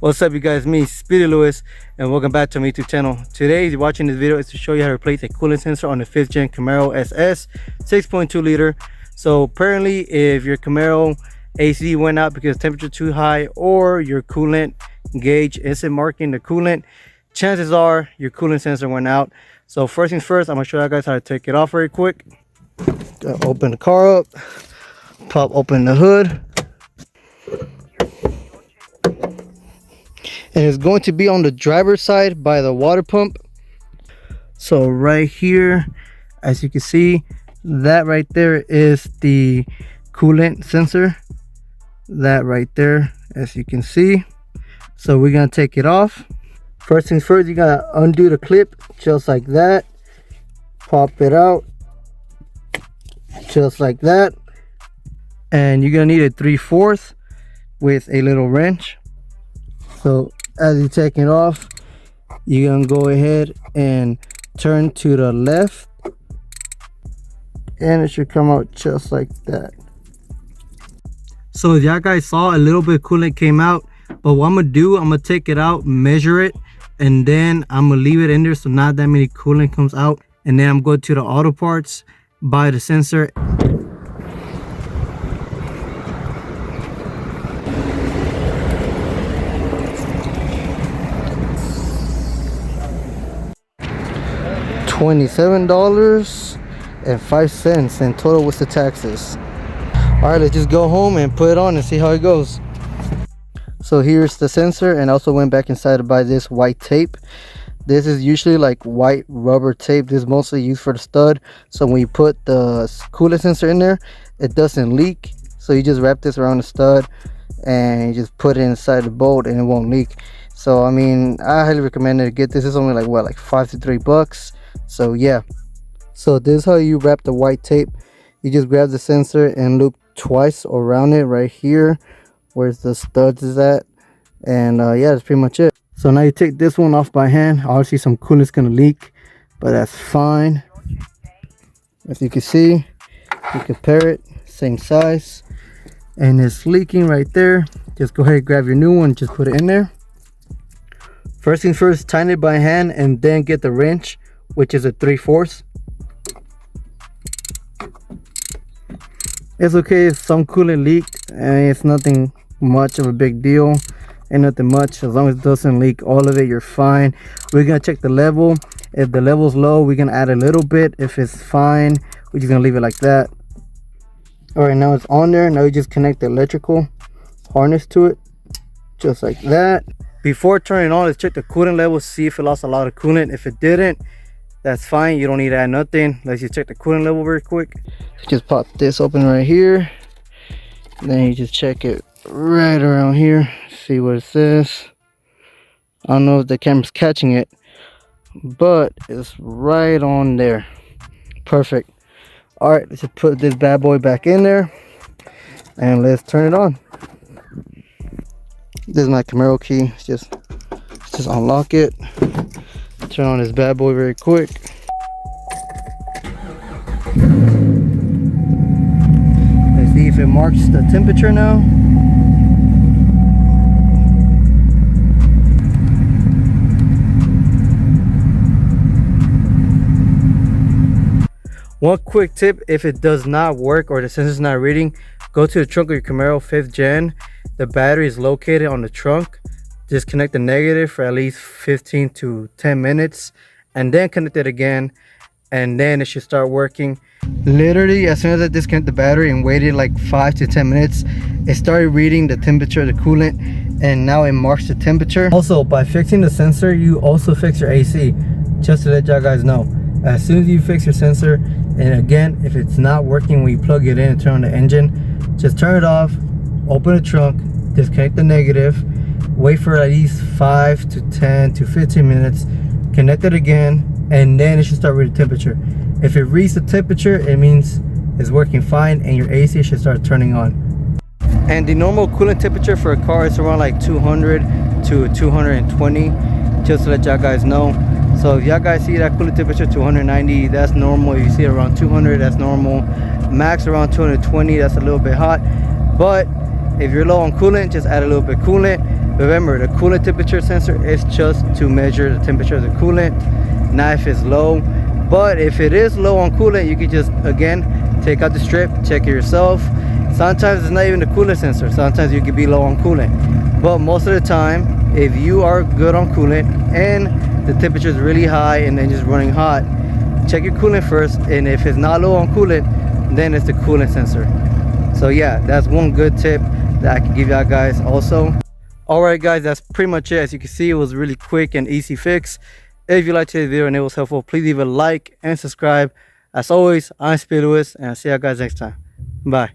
What's up, you guys? Me, Speedy Lewis, and welcome back to my YouTube channel. Today, you're watching this video is to show you how to replace a coolant sensor on the 5th gen Camaro SS 6.2 liter. So apparently, if your Camaro AC went out because temperature too high, or your coolant gauge isn't marking the coolant, chances are your coolant sensor went out. So first things first, I'm gonna show you guys how to take it off very quick. Open the car up, pop open the hood. And it's going to be on the driver's side by the water pump. So right here, as you can see, that right there is the coolant sensor. That right there, as you can see. So we're gonna take it off. First things first, you gotta undo the clip just like that. Pop it out just like that. And you're gonna need a 3/4 with a little wrench. So as you take it off, you're gonna go ahead and turn to the left, and it should come out just like that. So y'all guys saw a little bit of coolant came out, but what I'm gonna do, I'm gonna take it out, measure it, and then I'm gonna leave it in there so not that many coolant comes out. And then I'm going to the auto parts, buy the sensor. $27.05 in total with the taxes. All right, let's just go home and put it on and see how it goes. So here's the sensor, and I also went back inside to buy this white tape. This is usually like white rubber tape. This is mostly used for the stud, so when you put the coolant sensor in there, it doesn't leak. So you just wrap this around the stud and you just put it inside the bolt and it won't leak. So I mean, I highly recommend it to get this. It's only like what, like $5 to $3. So yeah, so this is how you wrap the white tape. You just grab the sensor and loop twice around it right here where the studs is at, and yeah, that's pretty much it. So now you take this one off by hand. Obviously some coolant's gonna leak, but that's fine. As you can see, you compare it, same size, and it's leaking right there. Just go ahead and grab your new one, just put it in there. First things first, tighten it by hand and then get the wrench, which is a 3/4. It's okay if some coolant leaked, and it's nothing much of a big deal. Ain't nothing much, as long as it doesn't leak all of it, you're fine. We're gonna check the level. If the level's low, we're gonna add a little bit. If it's fine, we're just gonna leave it like that. All right, now it's on there. Now you just connect the electrical harness to it, just like that. Before turning it on, let's check the coolant level, see if it lost a lot of coolant. If it didn't, that's fine. You don't need to add nothing. Let's just check the coolant level very quick. Just pop this open right here. Then you just check it right around here. See what it says. I don't know if the camera's catching it, but it's right on there. Perfect. All right, let's just put this bad boy back in there and let's turn it on. This is my Camaro key. Just unlock it. Turn on this bad boy very quick. Let's see if it marks the temperature now. One quick tip, if it does not work or the sensor's not reading, go to the trunk of your Camaro 5th gen. The battery is located on the trunk. Disconnect the negative for at least 15 to 10 minutes and then connect it again, and then it should start working. Literally, as soon as I disconnect the battery and waited like 5 to 10 minutes, it started reading the temperature of the coolant, and now it marks the temperature. Also, by fixing the sensor, you also fix your AC. Just to let y'all guys know, as soon as you fix your sensor, and again, if it's not working when you plug it in and turn on the engine, just turn it off, open the trunk, disconnect the negative, wait for at least 5 to 10 to 15 minutes, connect it again, and then it should start reading temperature. If it reads the temperature, it means it's working fine and your AC should start turning on. And the normal coolant temperature for a car is around like 200 to 220, just to let y'all guys know. So if y'all guys see that coolant temperature 290, that's normal. If you see it around 200, that's normal. Max around 220, that's a little bit hot. But if you're low on coolant, just add a little bit coolant. Remember, the coolant temperature sensor is just to measure the temperature of the coolant, not if it's low. But if it is low on coolant, you can just, again, take out the strip, check it yourself. Sometimes it's not even the coolant sensor. Sometimes you could be low on coolant. But most of the time, if you are good on coolant and the temperature is really high and then just running hot, check your coolant first. And if it's not low on coolant, then it's the coolant sensor. So yeah, that's one good tip that I can give y'all guys also. Alright guys, that's pretty much it. As you can see, it was a really quick and easy fix. If you liked today's video and it was helpful, please leave a like and subscribe. As always, I'm Speed Lewis, and I'll see you guys next time. Bye.